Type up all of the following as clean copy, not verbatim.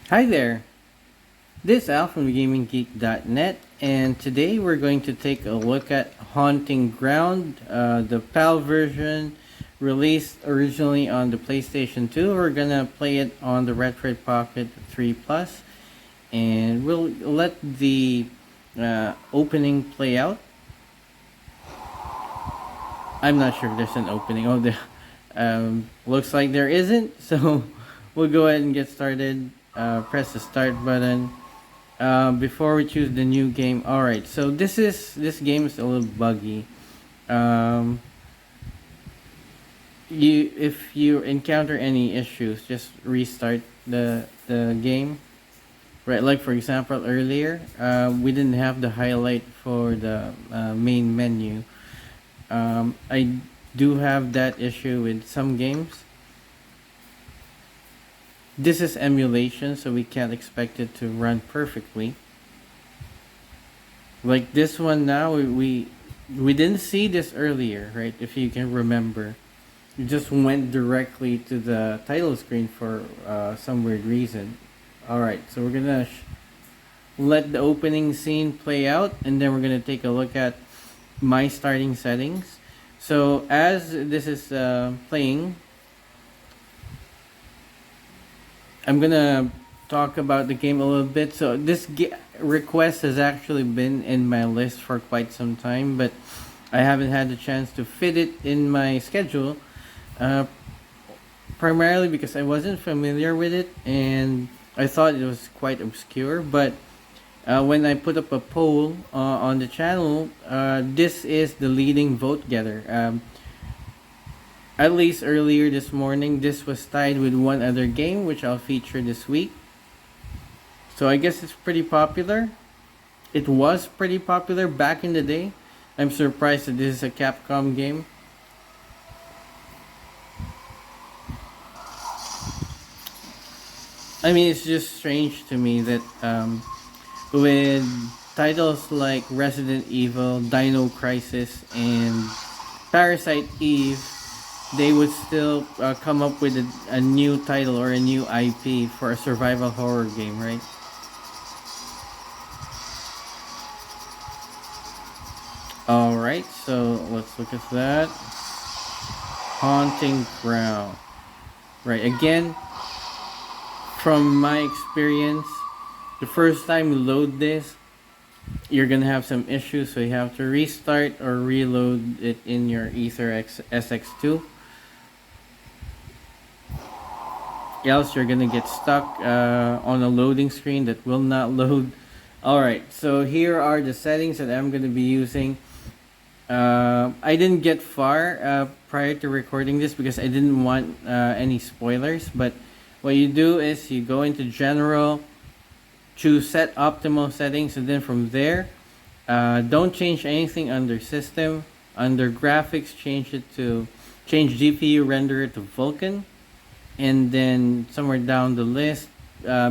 Hi there, this is Al from GamingGeek.net, and today we're going to take a look at Haunting Ground, the PAL version released originally on the PlayStation 2. We're gonna play it on the Retroid Pocket 3 Plus, and we'll let the opening play out. I'm not sure if there's an opening. Looks like there isn't, so we'll go ahead and get started. Press the start button. Before we choose the new game. Alright, so this game is a little buggy. Um, if you encounter any issues, just restart the game. Right, like for example earlier, we didn't have the highlight for the main menu. I do have that issue with some games. This is emulation, so we can't expect it to run perfectly. Like this one now, we didn't see this earlier, right? If you can remember, you just went directly to the title screen for some weird reason. All right, so we're gonna let the opening scene play out, and then we're gonna take a look at my starting settings. So as this is playing, I'm gonna talk about the game a little bit. So this request has actually been in my list for quite some time, but I haven't had the chance to fit it in my schedule. Uh, Primarily because I wasn't familiar with it and I thought it was quite obscure. But when I put up a poll on the channel, this is the leading vote getter. At least earlier this morning, this was tied with one other game, which I'll feature this week. So I guess it's pretty popular. It was pretty popular back in the day. I'm surprised that this is a Capcom game. I mean, it's just strange to me that with titles like Resident Evil, Dino Crisis, and Parasite Eve, they would still come up with a new title or a new IP for a survival horror game, right? Alright, so let's look at that. Haunting Ground. Right, again, from my experience, the first time you load this, you're gonna have some issues, so you have to restart or reload it in your Ether SX2. Else you're gonna get stuck on a loading screen that will not load. Alright, so here are the settings that I'm gonna be using. I didn't get far prior to recording this because I didn't want any spoilers, but what you do is you go into general, choose set optimal settings, and then from there don't change anything under system. Under graphics, change GPU, render it to Vulkan, and then somewhere down the list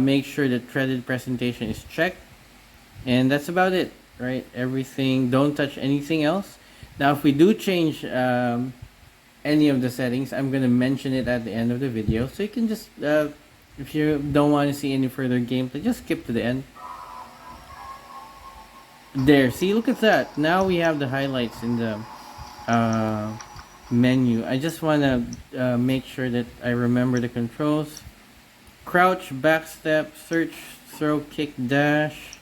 make sure that threaded presentation is checked, and that's about it, right? Everything, don't touch anything else. Now if we do change any of the settings, I'm gonna mention it at the end of the video, so you can just if you don't want to see any further gameplay, just skip to the end. There, see, look at that. Now we have the highlights in the menu. I just want to make sure that I remember the controls. Crouch, backstep, search, throw, kick, dash.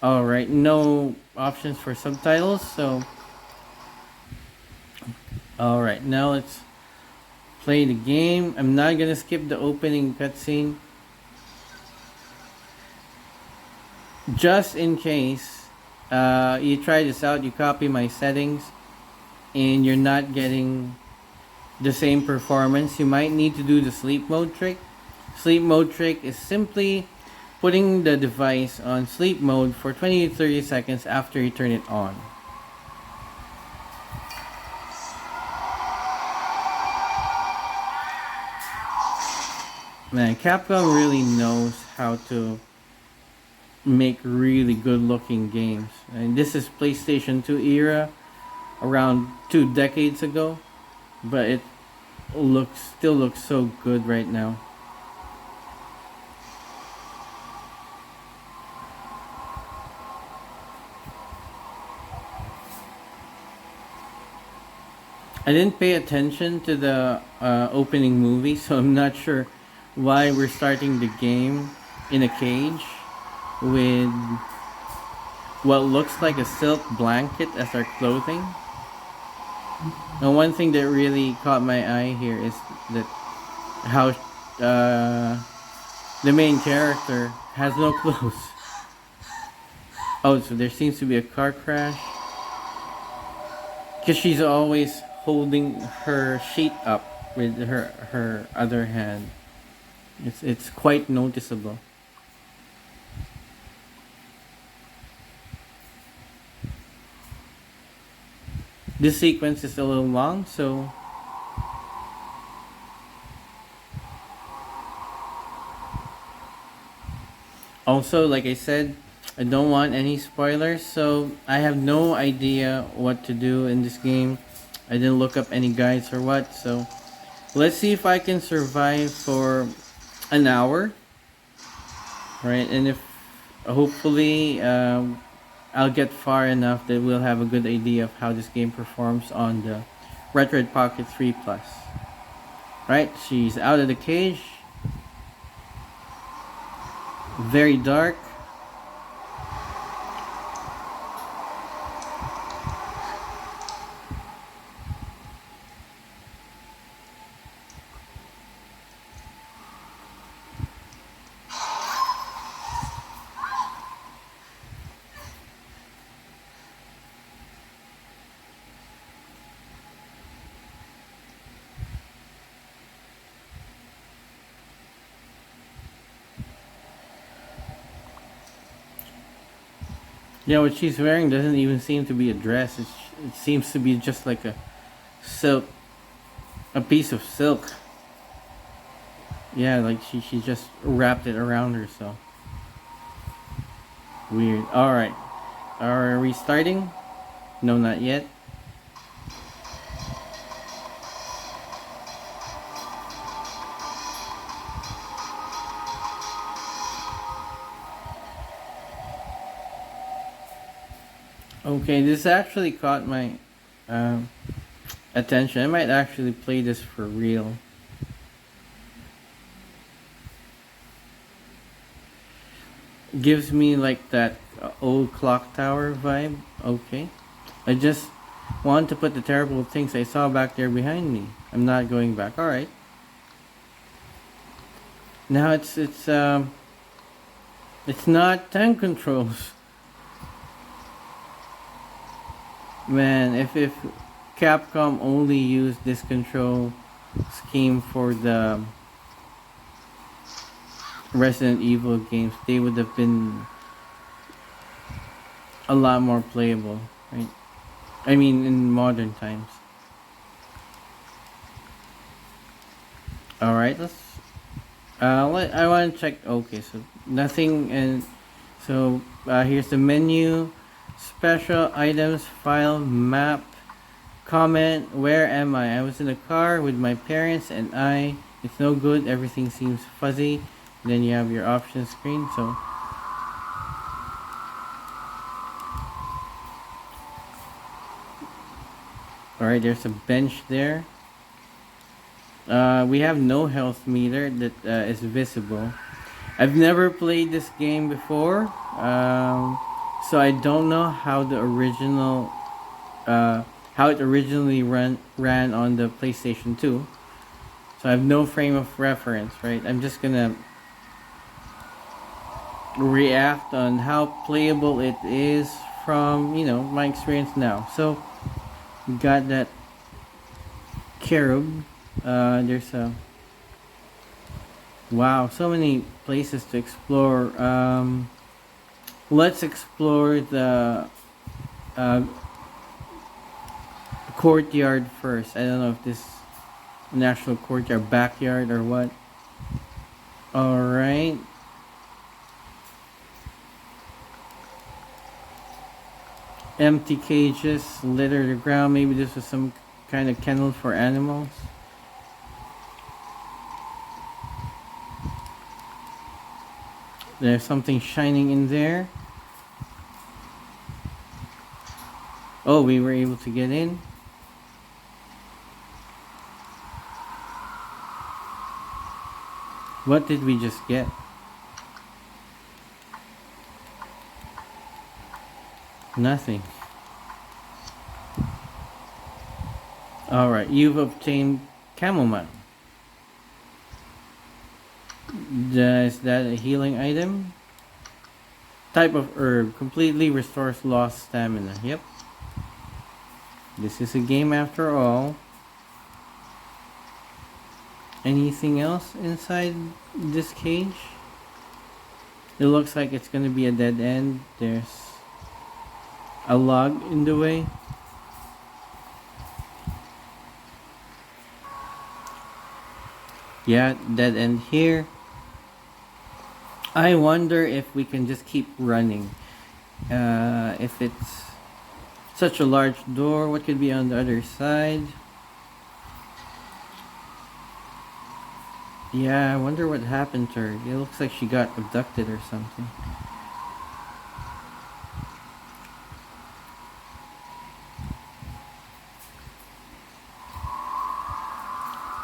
Alright, no options for subtitles, so alright, now let's play the game. I'm not gonna skip the opening cutscene, just in case you try this out, you copy my settings and you're not getting the same performance. You might need to do the sleep mode trick. Sleep mode trick is simply putting the device on sleep mode for 20 to 30 seconds after you turn it on. Man, Capcom really knows how to make really good looking games. And this is PlayStation 2 era, around 2 decades ago, but it still looks so good right now. I didn't pay attention to the opening movie, so I'm not sure why we're starting the game in a cage with what looks like a silk blanket as our clothing. Now, one thing that really caught my eye here is that how the main character has no clothes. Oh, so there seems to be a car crash because she's always holding her sheet up with her other hand. It's quite noticeable. This sequence is a little long, so also, like I said, I don't want any spoilers, so I have no idea what to do in this game. I didn't look up any guides or what, so let's see if I can survive for an hour, right? And if hopefully I'll get far enough that we'll have a good idea of how this game performs on the Retroid Pocket 3 Plus. Right, she's out of the cage. Very dark. Yeah, what she's wearing doesn't even seem to be a dress. It seems to be just like a silk, a piece of silk. Yeah, like she just wrapped it around herself. Weird. Alright. Are we starting? No, not yet. Okay, this actually caught my um, attention. I might actually play this for real. Gives me like that old clock tower vibe. Okay. I just want to put the terrible things I saw back there behind me. I'm not going back. All right. Now it's not tank controls. Man, if Capcom only used this control scheme for the Resident Evil games, they would have been a lot more playable, right? I mean, in modern times. All right, let's. I want to check. Okay, so nothing, and so here's the menu, special items, file, map, comment. Where am I? I was in a car with my parents, and It's no good. Everything seems fuzzy. Then you have your options screen. So. Alright, there's a bench there. We have no health meter that is visible. I've never played this game before, so I don't know how the original, how it originally ran on the PlayStation 2. So I have no frame of reference, right? I'm just gonna react on how playable it is from, my experience now. So got that cherub. There's a wow, so many places to explore. Let's explore the courtyard first. I don't know if this national courtyard, backyard, or what. All right. Empty cages litter the ground. Maybe this was some kind of kennel for animals. There's something shining in there. Oh, we were able to get in. What did we just get? Nothing. Alright, you've obtained chamomile. Is that a healing item? Type of herb. Completely restores lost stamina. Yep. This is a game after all. Anything else inside this cage? It looks like it's gonna be a dead end. There's a log in the way. Yeah, dead end here. I wonder if we can just keep running. If it's such a large door, what could be on the other side? Yeah, I wonder what happened to her. It looks like she got abducted or something.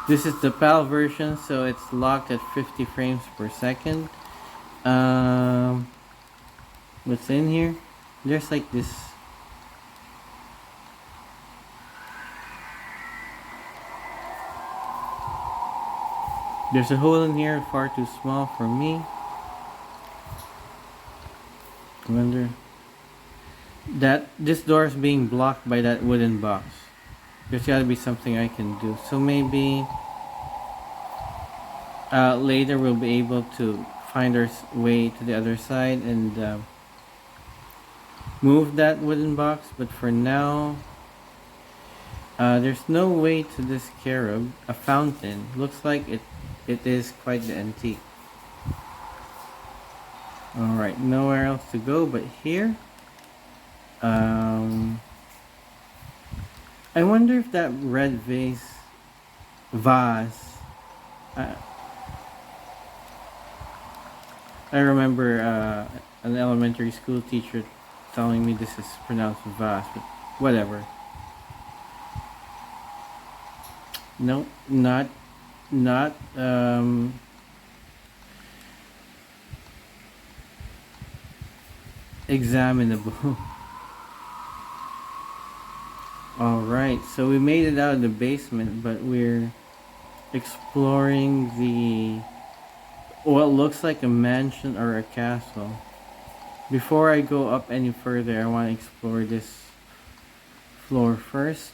This is the PAL version, so it's locked at 50 frames per second. What's in here? There's like this. There's a hole in here, far too small for me. I wonder. That this door is being blocked by that wooden box. There's gotta be something I can do. So maybe later we'll be able to find our way to the other side and move that wooden box. But for now, there's no way to this scarab. A fountain. Looks like it is quite the antique. Alright, nowhere else to go but here. I wonder if that red vase. I remember an elementary school teacher telling me this is pronounced vase, but whatever. No, not examinable. Alright, so we made it out of the basement, but we're exploring what looks like a mansion or a castle. Before I go up any further, I want to explore this floor first.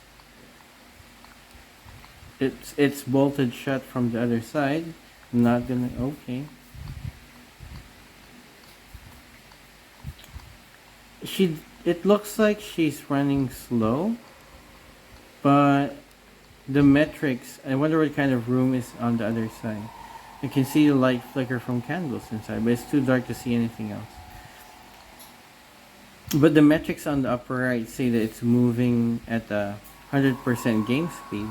It's bolted shut from the other side. I'm not gonna. Okay. It looks like she's running slow, but the metrics. I wonder what kind of room is on the other side. I can see the light flicker from candles inside, but it's too dark to see anything else. But the metrics on the upper right say that it's moving at a 100% game speed.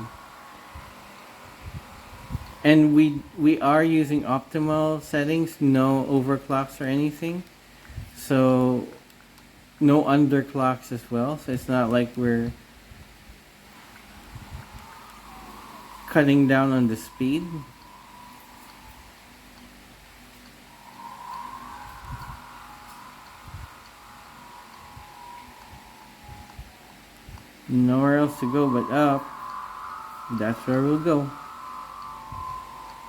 And we are using optimal settings, no overclocks or anything. So no underclocks as well. So it's not like we're cutting down on the speed. Nowhere else to go but up. That's where we'll go.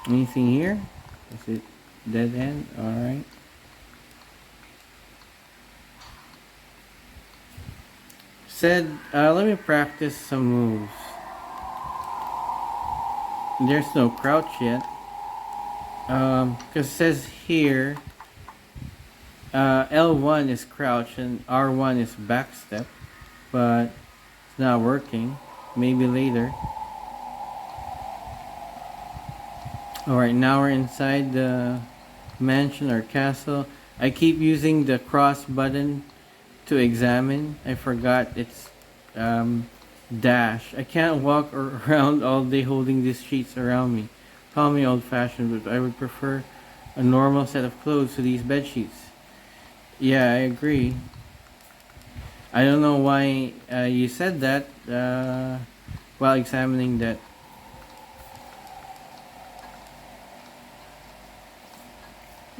Anything here? Is it dead end? Alright. Said, let me practice some moves. There's no crouch yet. Because it says here, L1 is crouch and R1 is backstep. But it's not working. Maybe later. Alright, now we're inside the mansion or castle. I keep using the cross button to examine. I forgot it's dash. I can't walk around all day holding these sheets around me. Call me old fashioned, but I would prefer a normal set of clothes to these bed sheets. Yeah, I agree. I don't know why you said that while examining that.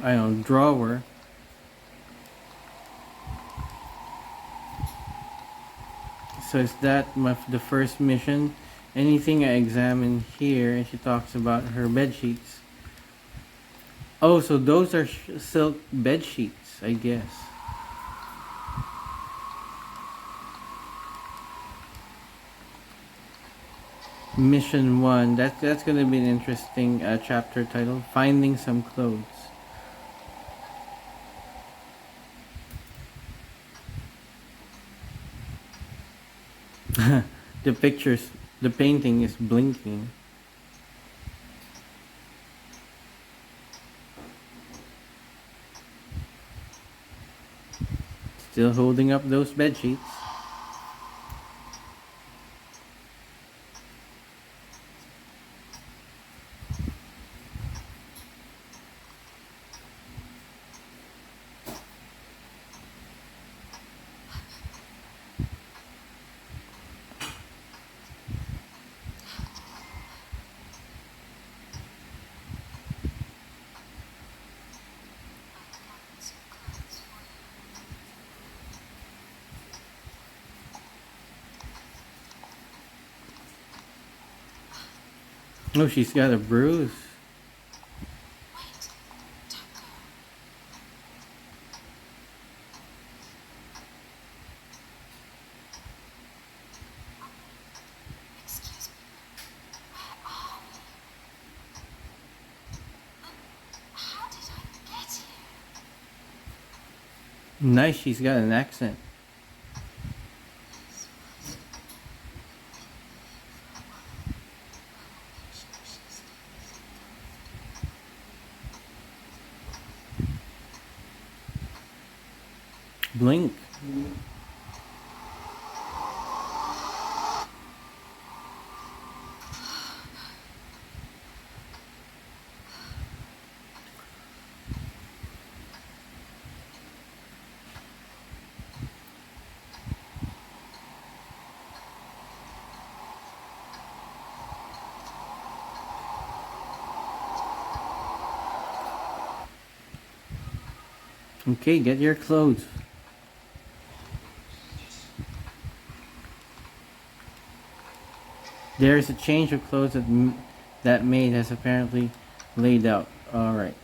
I don't know, drawer. So is that the first mission? Anything I examine here, and she talks about her bed sheets. Oh, so those are silk bed sheets, I guess. Mission one. That's gonna be an interesting chapter title. Finding some clothes. The pictures, the painting is blinking. Still holding up those bed sheets. Oh, she's got a bruise. Excuse me, where are we? How did I get here? Nice, she's got an accent. This was Blink. Okay, get your clothes. There's a change of clothes that maid has apparently laid out. Alright.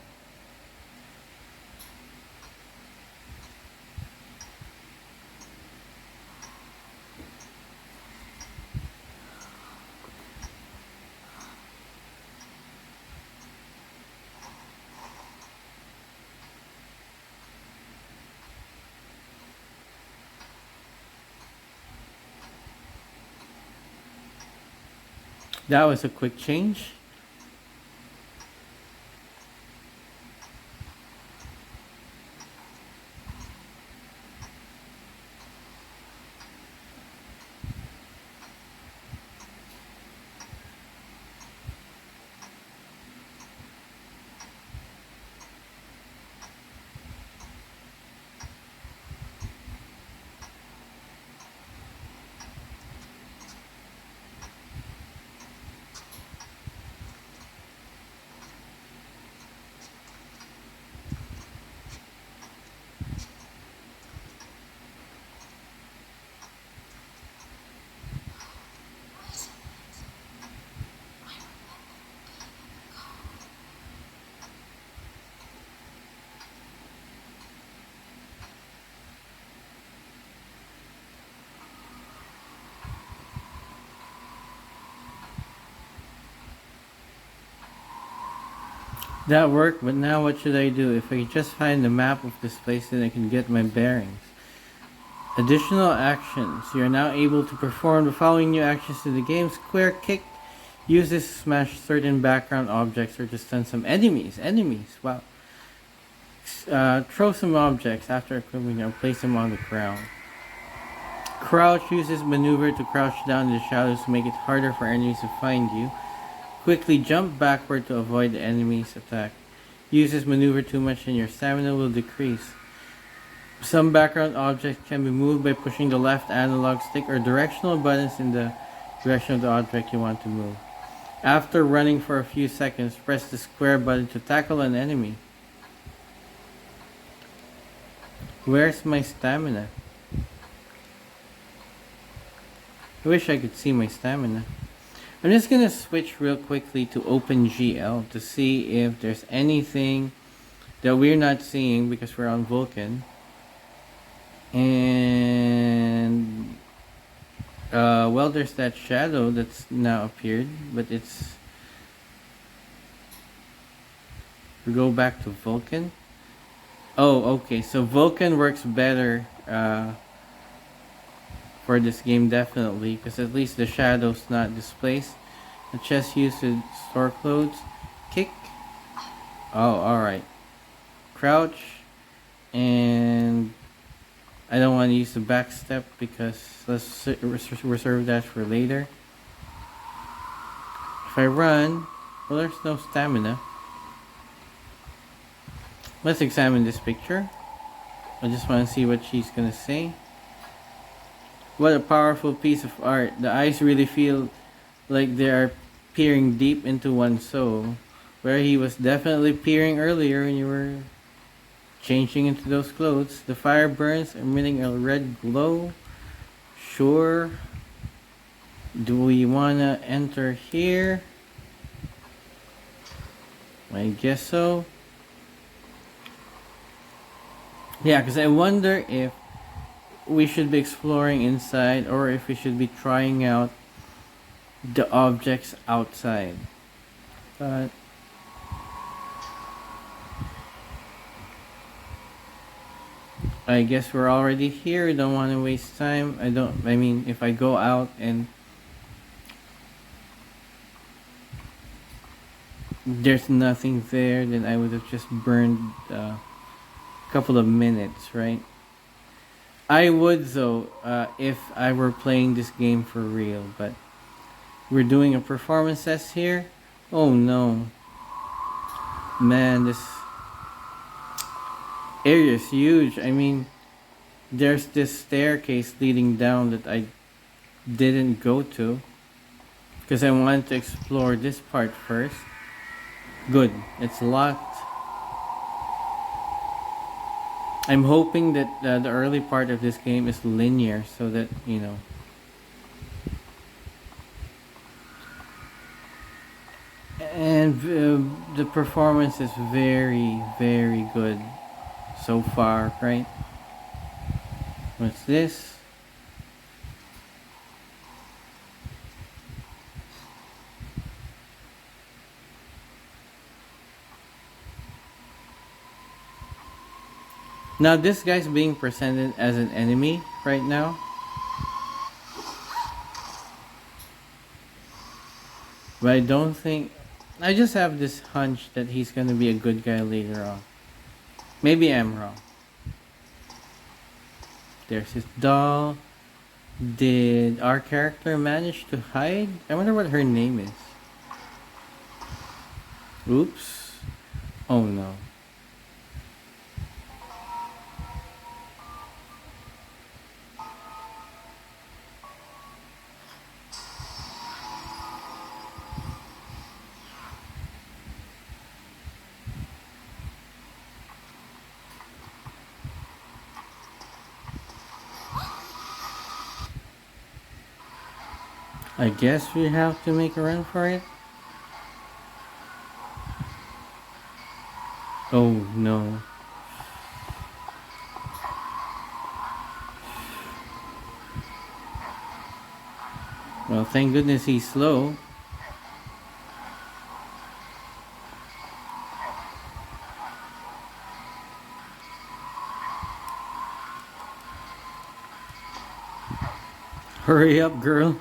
That was a quick change. That worked, but now what should I do? If I just find the map of this place, then I can get my bearings. Additional actions. You are now able to perform the following new actions in the game. Square kick. Use this to smash certain background objects or to stun some enemies. Wow. Throw some objects after equipping and place them on the ground. Crouch. Uses maneuver to crouch down in the shadows to make it harder for enemies to find you. Quickly jump backward to avoid the enemy's attack. Use this maneuver too much and your stamina will decrease. Some background objects can be moved by pushing the left analog stick or directional buttons in the direction of the object you want to move. After running for a few seconds, press the square button to tackle an enemy. Where's my stamina? I wish I could see my stamina. I'm just gonna switch real quickly to OpenGL to see if there's anything that we're not seeing because we're on Vulkan. And well, there's that shadow that's now appeared, but it's, we go back to Vulkan. Oh, okay. So Vulkan works better for this game definitely, because at least the shadow's not displaced. The chest used to store clothes. Kick. Oh, all right. Crouch, and I don't want to use the back step because let's reserve that for later. If I run, well, there's no stamina. Let's examine this picture. I just want to see what she's gonna say. What a powerful piece of art. The eyes really feel like they are peering deep into one's soul. Where he was definitely peering earlier when you were changing into those clothes. The fire burns, emitting a red glow. Sure. Do we wanna enter here? I guess so. Yeah, because I wonder if we should be exploring inside or if we should be trying out the objects outside. But I guess we're already here. Don't want to waste time. I mean, if I go out and there's nothing there, then I would have just burned a couple of minutes, right? I would though, if I were playing this game for real, but we're doing a performance test here. Oh no. Man, this area is huge. I mean, there's this staircase leading down that I didn't go to because I wanted to explore this part first. Good, it's locked. I'm hoping that the early part of this game is linear so that, you know. And the performance is very, very good so far, right? What's this? Now this guy's being presented as an enemy right now. But I don't think, I just have this hunch that he's gonna be a good guy later on. Maybe I'm wrong. There's his doll. Did our character manage to hide? I wonder what her name is. Oops. Oh no. I guess we have to make a run for it. Oh no. Well, thank goodness he's slow. Hurry up, girl.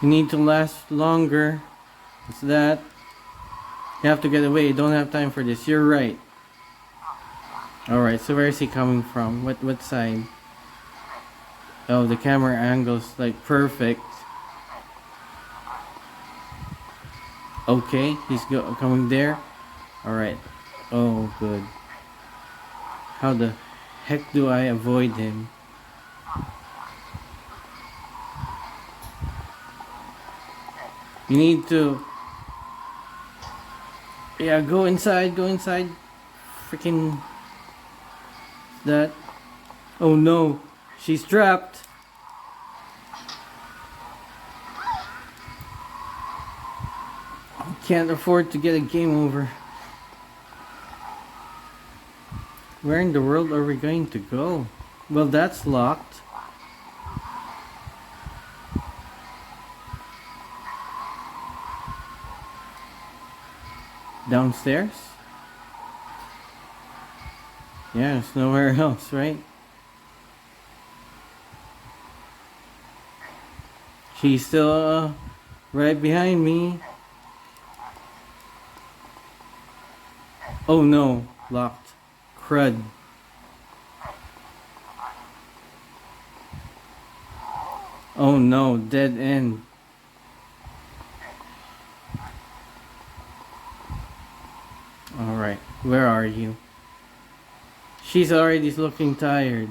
You need to last longer. What's that? You have to get away. You don't have time for this. You're right. Alright, so where is he coming from? What side? Oh, the camera angle's like perfect. Okay, he's coming there. Alright. Oh, good. How the heck do I avoid him? You need to Yeah, go inside, go inside. Freaking that. Oh no, she's trapped. Can't afford to get a game over. Where in the world are we going to go? Well, that's locked. Downstairs? Yeah, there's nowhere else, right? She's still right behind me. Oh no, locked. Crud. Oh no, dead end. Alright, where are you? She's already looking tired.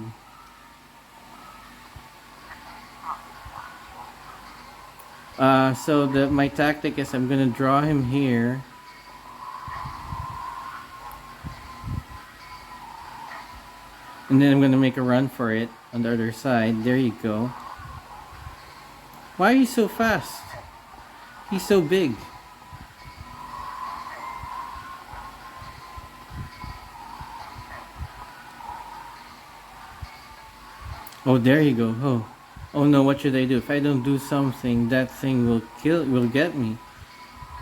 So my tactic is I'm gonna draw him here. And then I'm gonna make a run for it on the other side. There you go. Why are you so fast? He's so big. Oh, there you go. Oh no, what should I do? If I don't do something, that thing will get me.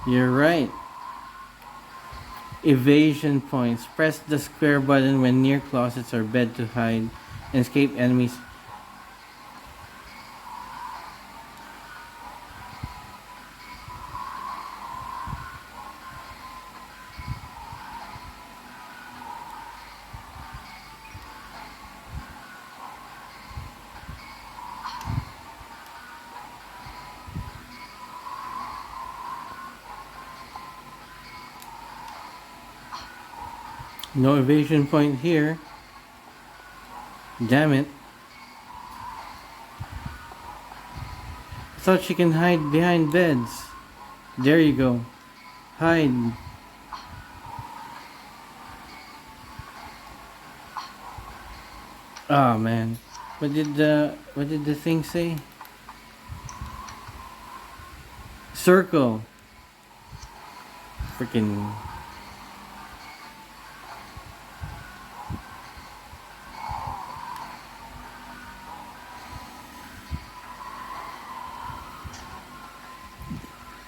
You're right. Evasion points. Press the square button when near closets or bed to hide and escape enemies. No evasion point here. Damn it. I thought she can hide behind beds. There you go. Hide. Oh man. What did the thing say? Circle. Freaking.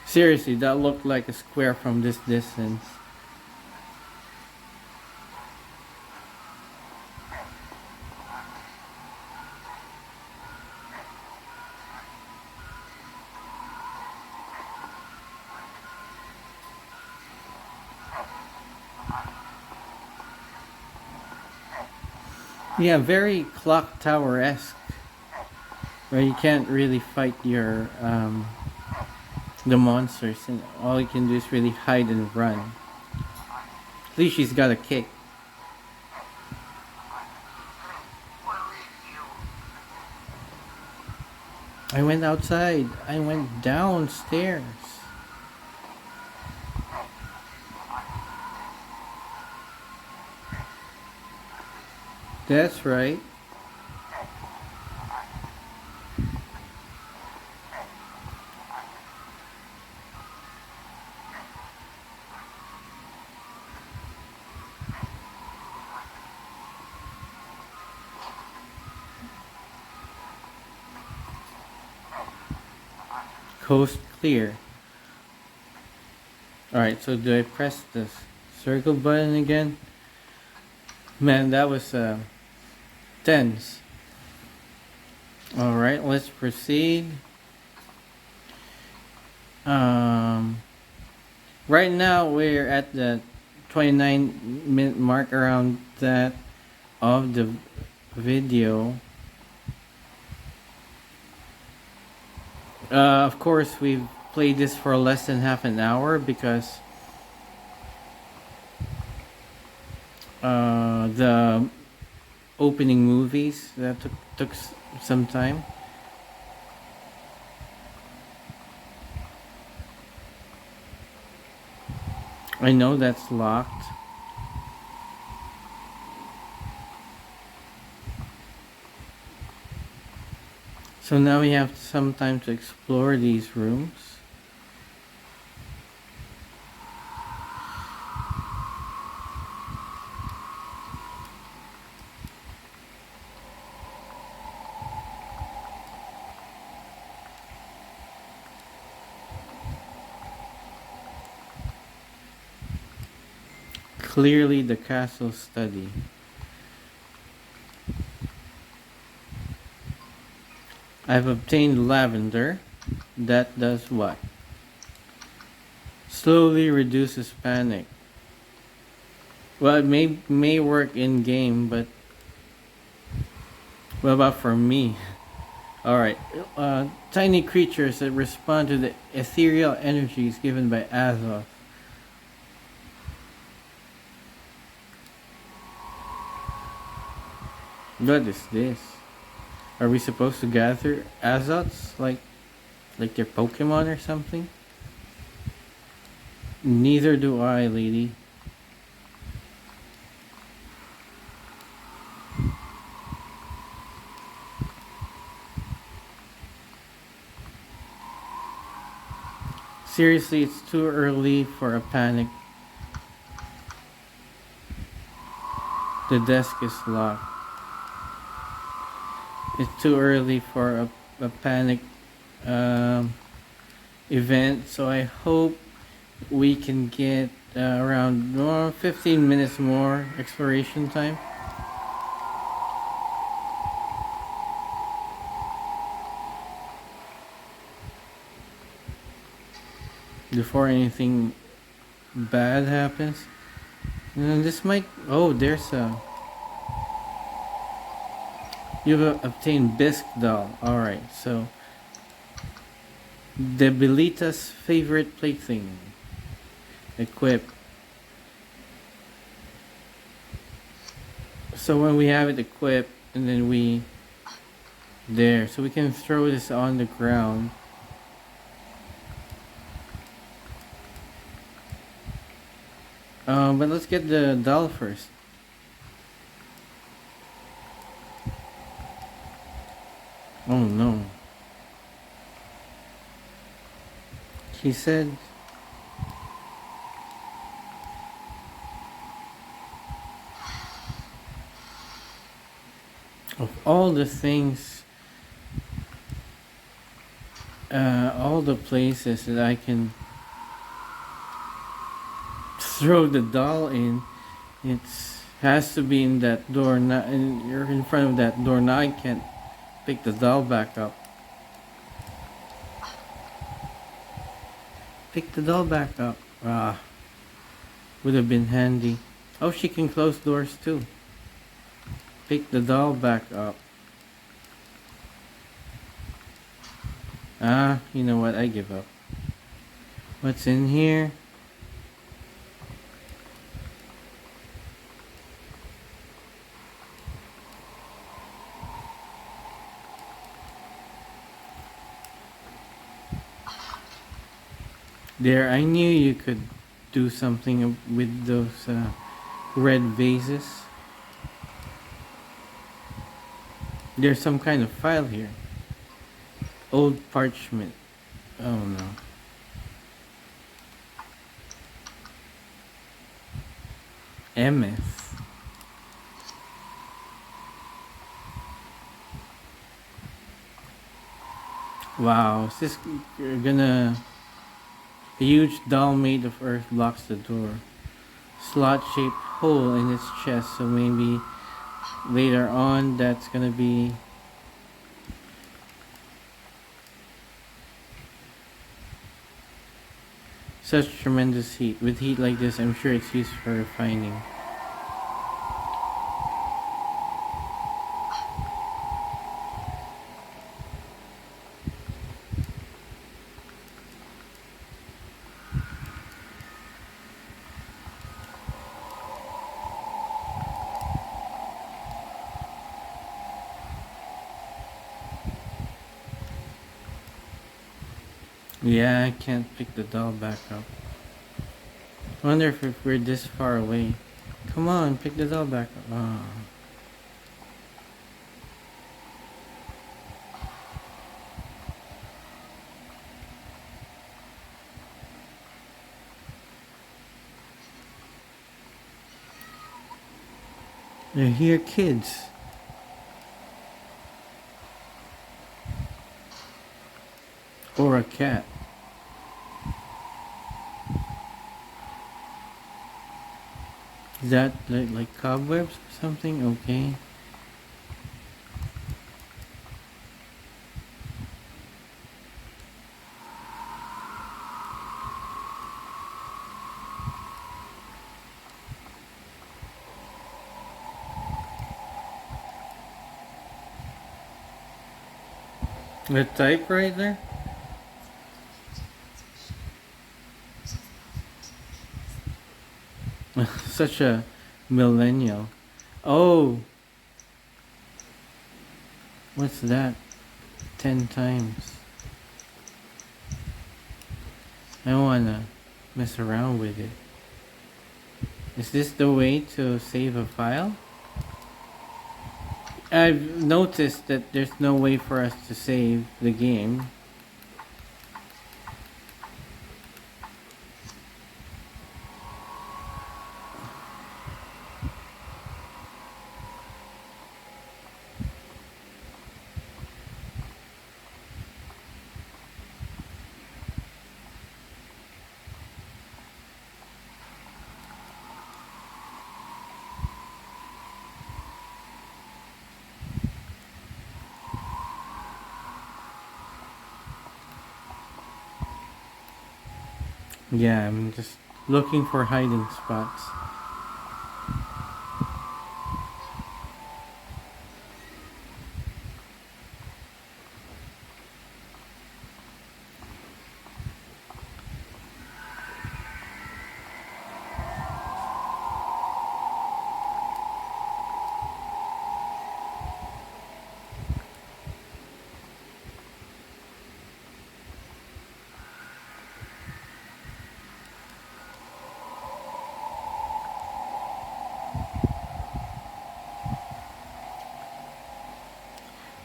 Seriously, that looked like a square from this distance. Yeah, very clock tower-esque. Where you can't really fight your the monsters, and all you can do is really hide and run. At least she's got a kick. I went outside. I went downstairs. That's right. Coast clear. Alright, so do I press the circle button again? Man, that was tense. Alright, let's proceed. Right now we're at the 29-minute mark around that of the video. Of course, we've played this for less than half an hour because the opening movies that took some time. I know that's locked. So now we have some time to explore these rooms. Clearly the castle study. I've obtained lavender. That does what? Slowly reduces panic. Well, it may work in game, but what about for me? All right, tiny creatures that respond to the ethereal energies given by Azoth. What is this? Are we supposed to gather Azoths like they're Pokemon or something? Neither do I, lady. Seriously, it's too early for a panic. The desk is locked. It's too early for a panic um, event, so I hope we can get around 15 minutes more exploration time. Before anything bad happens. And this might. Oh, there's a. You've obtained Bisque doll. Alright, so. Debilita's favorite plaything. Equip. So when we have it equipped, and then we. There. So we can throw this on the ground. But let's get the doll first. Oh no. He said. Of all the things. All the places that I can throw the doll in, it has to be in that door. Not in, you're in front of that door. Now I can't pick the doll back up. Pick the doll back up. Ah, would have been handy. Oh, she can close doors too. Pick the doll back up. Ah, you know what? I give up. What's in here? There, I knew you could do something with those red vases. There's some kind of file here. Old parchment. Oh no. Emeth. Wow, is this gonna... A huge doll made of earth blocks the door. Slot-shaped hole in its chest, so maybe later on that's gonna be... Such tremendous heat. With heat like this, I'm sure it's used for refining. Yeah, I can't pick the doll back up. I wonder if we're this far away. Come on, pick the doll back up. Oh. They're here, kids. Or a cat. Is that like cobwebs or something? Okay. The typewriter? Such a millennial. Oh, what's that? 10 times. I don't wanna mess around with it. Is this the way to save a file? I've noticed that there's no way for us to save the game. Yeah, I'm just looking for hiding spots.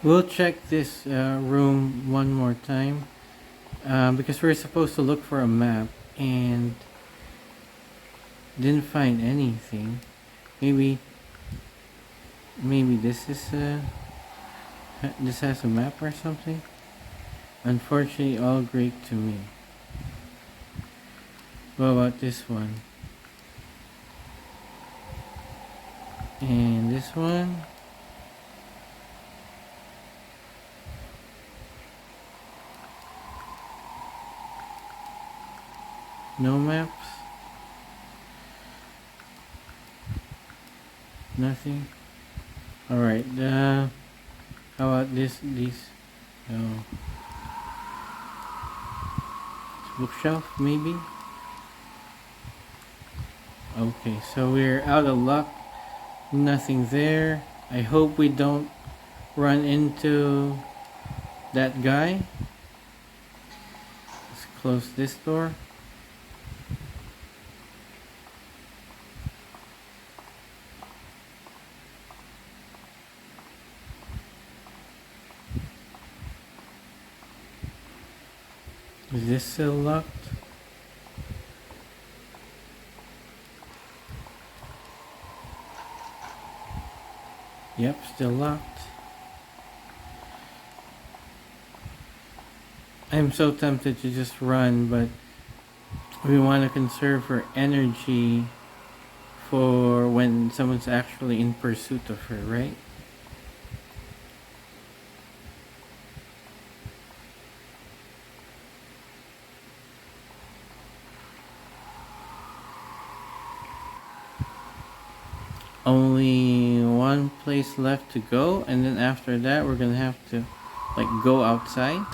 We'll check this room one more time because we're supposed to look for a map and didn't find anything. Maybe, maybe this has a map or something. Unfortunately, all great to me. What about this one? And this one? No maps? Nothing? Alright, how about these? Oh. Bookshelf, maybe? Okay, so we're out of luck. Nothing there. I hope we don't run into that guy. Let's close this door. Is this still locked? Yep, still locked. I'm so tempted to just run, but we want to conserve our energy for when someone's actually in pursuit of her, right? Only one place left to go, and then after that we're gonna have to like go outside.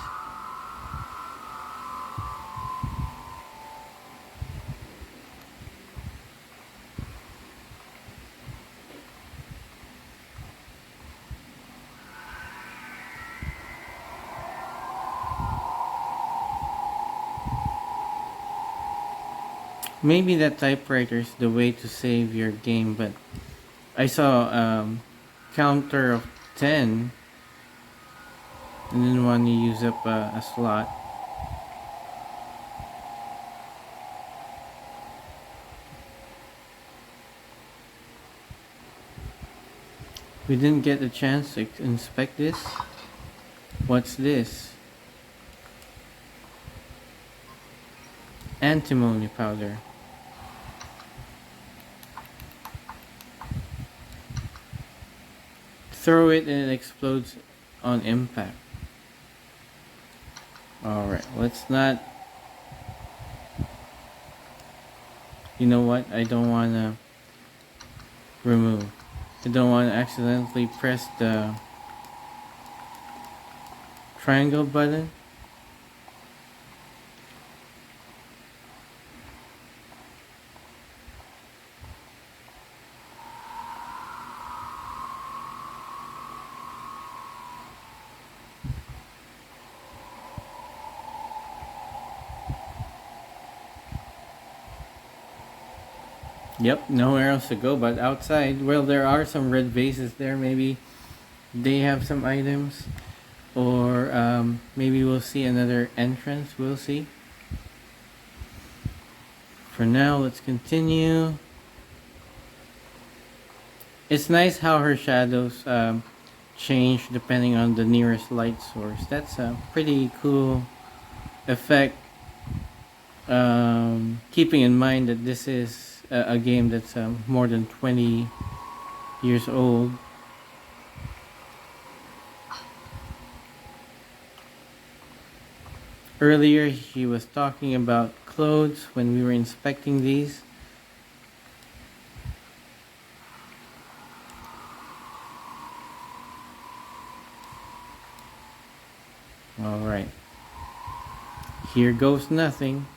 Maybe that typewriter is the way to save your game, but I saw counter of 10 and didn't want to use up a slot. We didn't get a chance to inspect this. What's this? Antimony powder. Throw it and it explodes on impact. Alright, let's not. You know what? I don't want to remove. I don't want to accidentally press the triangle button. Yep, nowhere else to go but outside. Well, there are some red vases there. Maybe they have some items. Or maybe we'll see another entrance. We'll see. For now, let's continue. It's nice how her shadows change depending on the nearest light source. That's a pretty cool effect. Keeping in mind that this is a game that's more than 20 years old. Earlier, he was talking about clothes when we were inspecting these. Alright. Here goes nothing.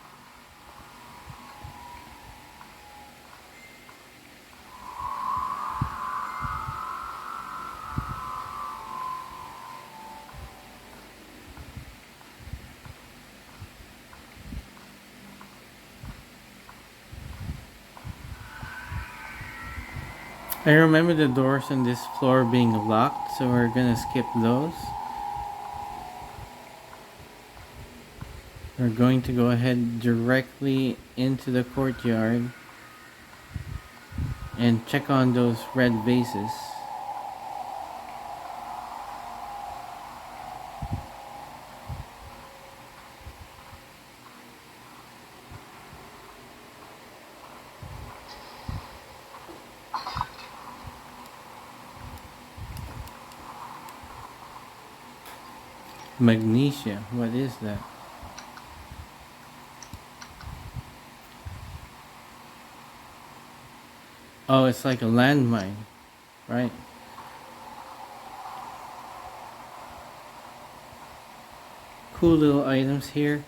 I remember the doors on this floor being locked, so we're gonna skip those. We're going to go ahead directly into the courtyard and check on those red vases. Magnesia, what is that? Oh, it's like a landmine, right? Cool little items here.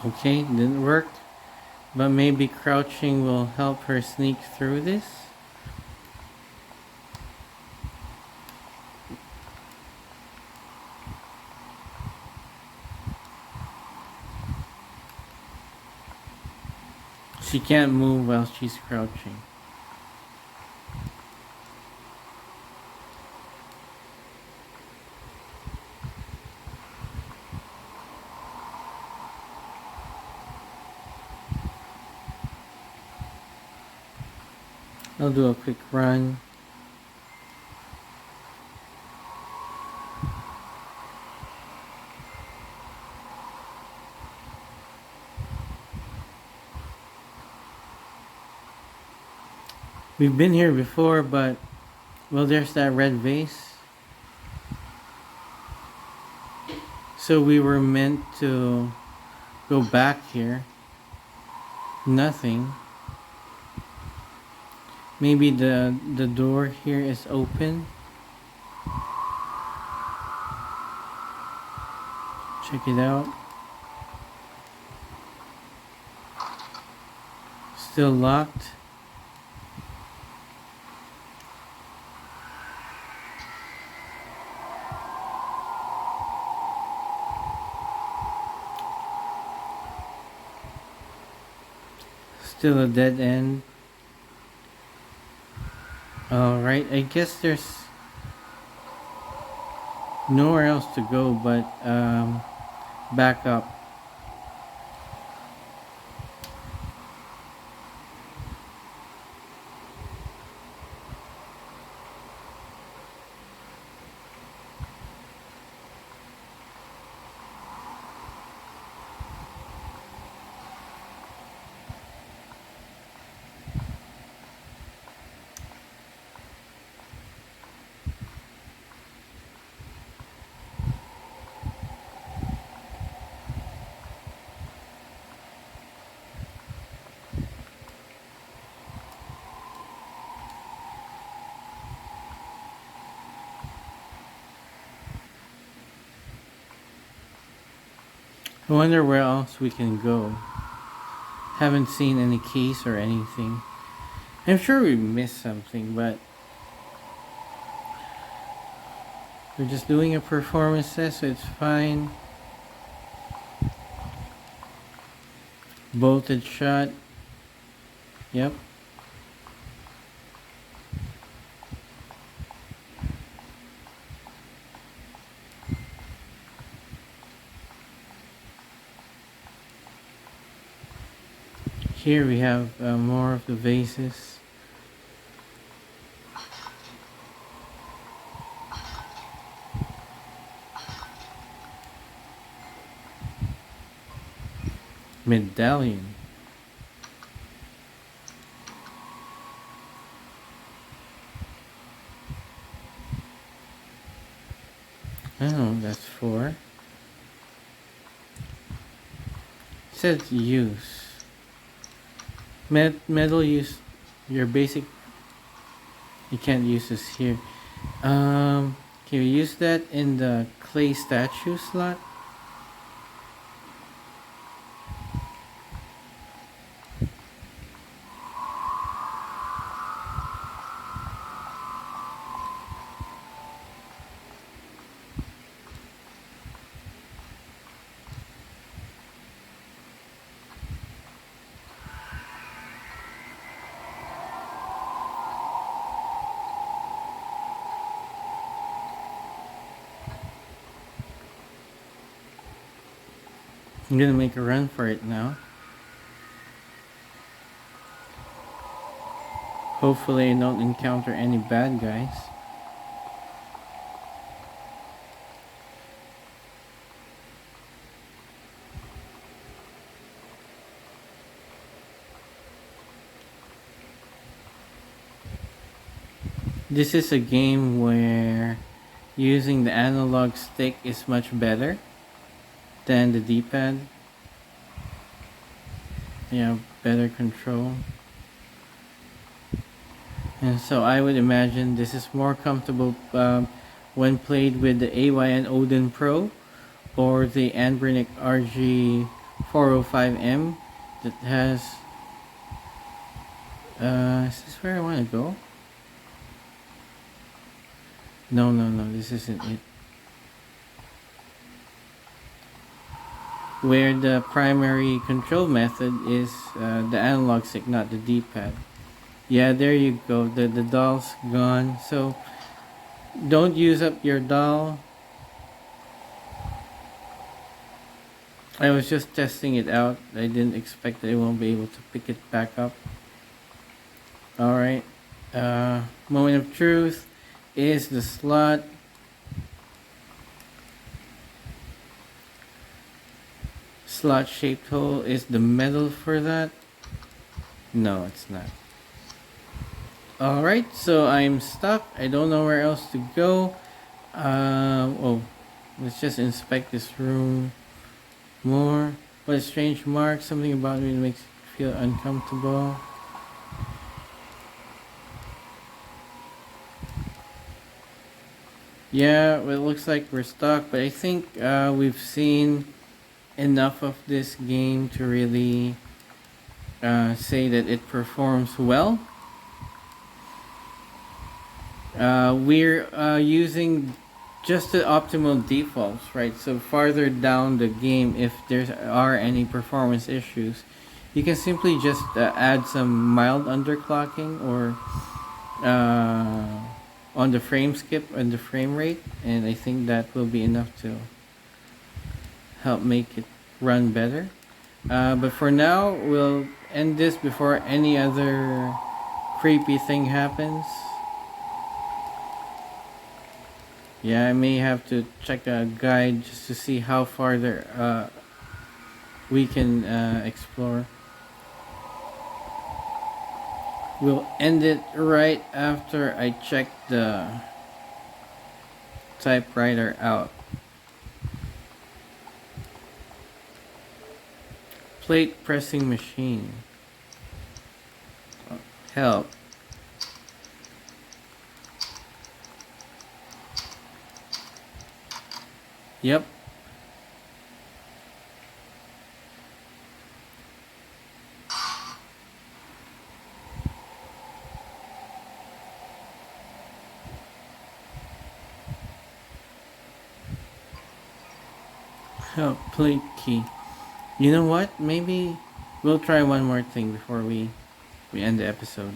Okay, didn't work. But maybe crouching will help her sneak through this. She can't move while she's crouching. I'll do a quick run. We've been here before, but well, there's that red vase. So we were meant to go back here. Nothing. Maybe the door here is open. Check it out. Still locked. Still a dead end. Alright, I guess there's nowhere else to go but back up. I wonder where else we can go. Haven't seen any keys or anything. I'm sure we missed something, but we're just doing a performance test, so it's fine. Bolted shot. Yep. Here we have more of the vases. Medallion. Oh, that's for. It says use. Metal use. Your basic. You can't use this here. Can you use that in the clay statue slot? I'm gonna make a run for it now. Hopefully I don't encounter any bad guys. This is a game where using the analog stick is much better than the D-pad. Yeah, better control. And so I would imagine this is more comfortable when played with the AYN Odin Pro or the Anbernic RG405M that has... is this where I want to go? No, this isn't it. Where the primary control method is the analog stick, not the D-pad. Yeah, there you go. The doll's gone. So don't use up your doll. I was just testing it out. I didn't expect that I won't be able to pick it back up. Alright. Moment of truth is the slot. Slot shaped hole is the metal for that. No, it's not. Alright, so I'm stuck. I don't know where else to go. Let's just inspect this room more. What a strange mark. Something about me that makes me feel uncomfortable. Yeah, well, it looks like we're stuck, but I think we've seen enough of this game to really say that it performs well. We're using just the optimal defaults, right? So farther down the game, if there are any performance issues, you can simply just add some mild underclocking or on the frame skip and the frame rate, and I think that will be enough to help make it run better. But for now, we'll end this before any other creepy thing happens. Yeah, I may have to check a guide just to see how far there we can explore. We'll end it right after I check the typewriter out. Plate pressing machine. Help. Yep. Help. Plate key. You know what? Maybe we'll try one more thing before we end the episode.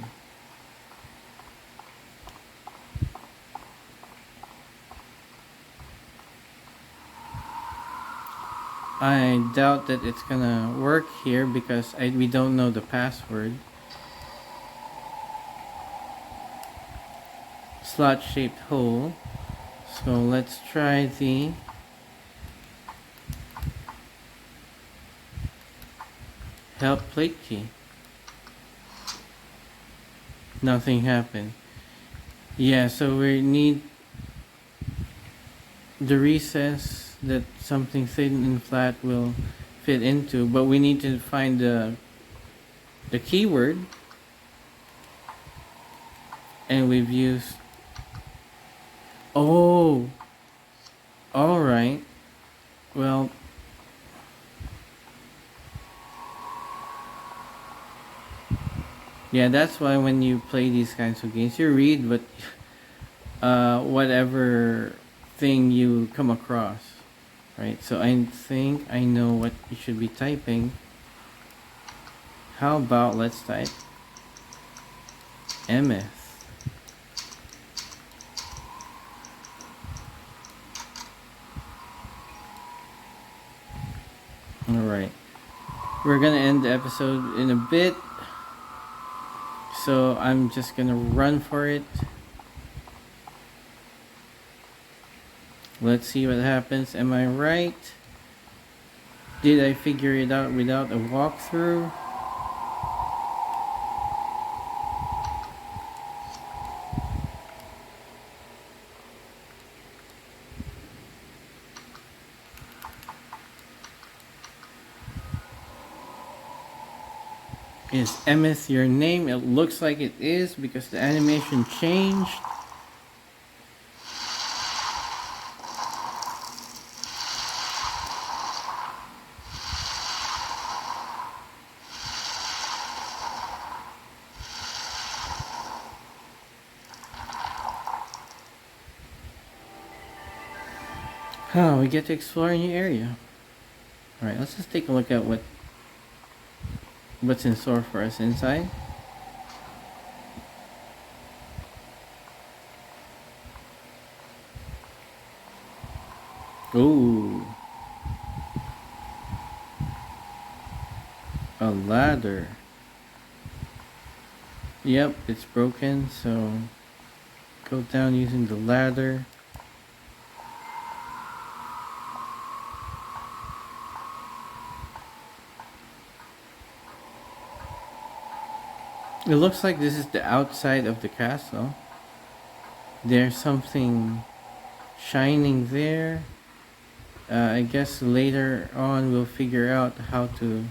I doubt that it's gonna work here because we don't know the password. Slot shaped hole. So let's try the help plate key. Nothing happened. Yeah, so we need the recess that something thin and flat will fit into, but we need to find the keyword, and we've used. Oh, all right. Well, yeah, that's why when you play these kinds of games, you read what whatever thing you come across, right? So I think I know what you should be typing. How about let's type Emeth. Alright. We're gonna end the episode in a bit. So I'm just gonna run for it. Let's see what happens. Am I right? Did I figure it out without a walkthrough? Is Emeth your name? It looks like it is because the animation changed. Oh, we get to explore a new area. Alright, let's just take a look at what's in store for us inside. Ooh. A ladder. Yep, it's broken, so go down using the ladder. It looks like this is the outside of the castle. There's something shining there. I guess later on we'll figure out how to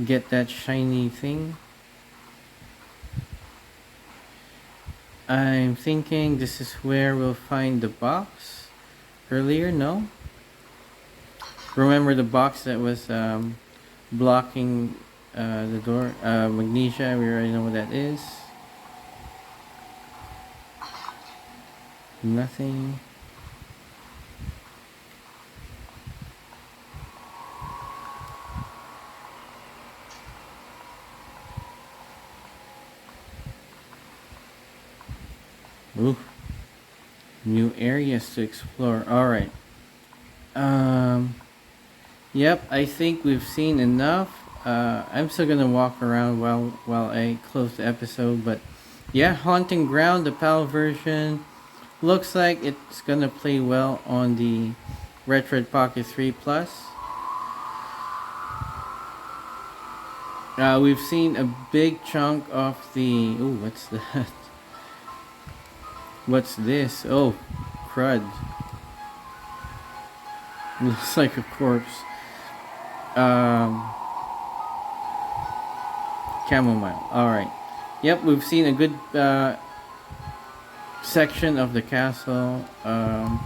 get that shiny thing. I'm thinking this is where we'll find the box earlier. No, remember the box that was blocking the door? Magnesia. We already know what that is. Nothing. Ooh, new areas to explore. All right. Um. Yep. I think we've seen enough. I'm still gonna walk around while I close the episode, but yeah, Haunting Ground, the PAL version, looks like it's gonna play well on the Retroid Pocket 3 Plus. We've seen a big chunk of the. Ooh, what's that? What's this? Oh, crud. Looks like a corpse. Um, Chamomile. Alright. Yep, we've seen a good section of the castle. And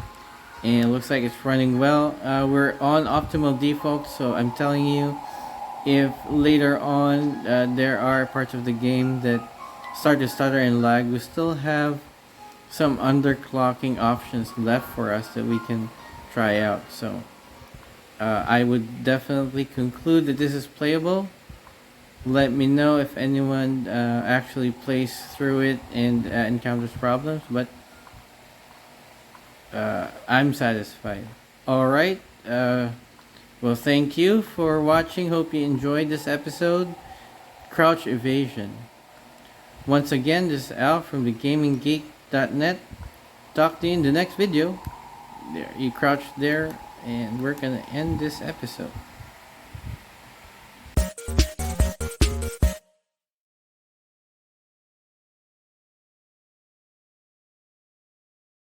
it looks like it's running well. We're on optimal default, so I'm telling you, if later on there are parts of the game that start to stutter and lag, we still have some underclocking options left for us that we can try out. So I would definitely conclude that this is playable. Let me know if anyone actually plays through it and encounters problems, but I'm satisfied. Alright, well, thank you for watching. Hope you enjoyed this episode. Crouch Evasion. Once again, this is Al from thegaminggeek.net. Talk to you in the next video. There, you crouch there, and we're gonna end this episode.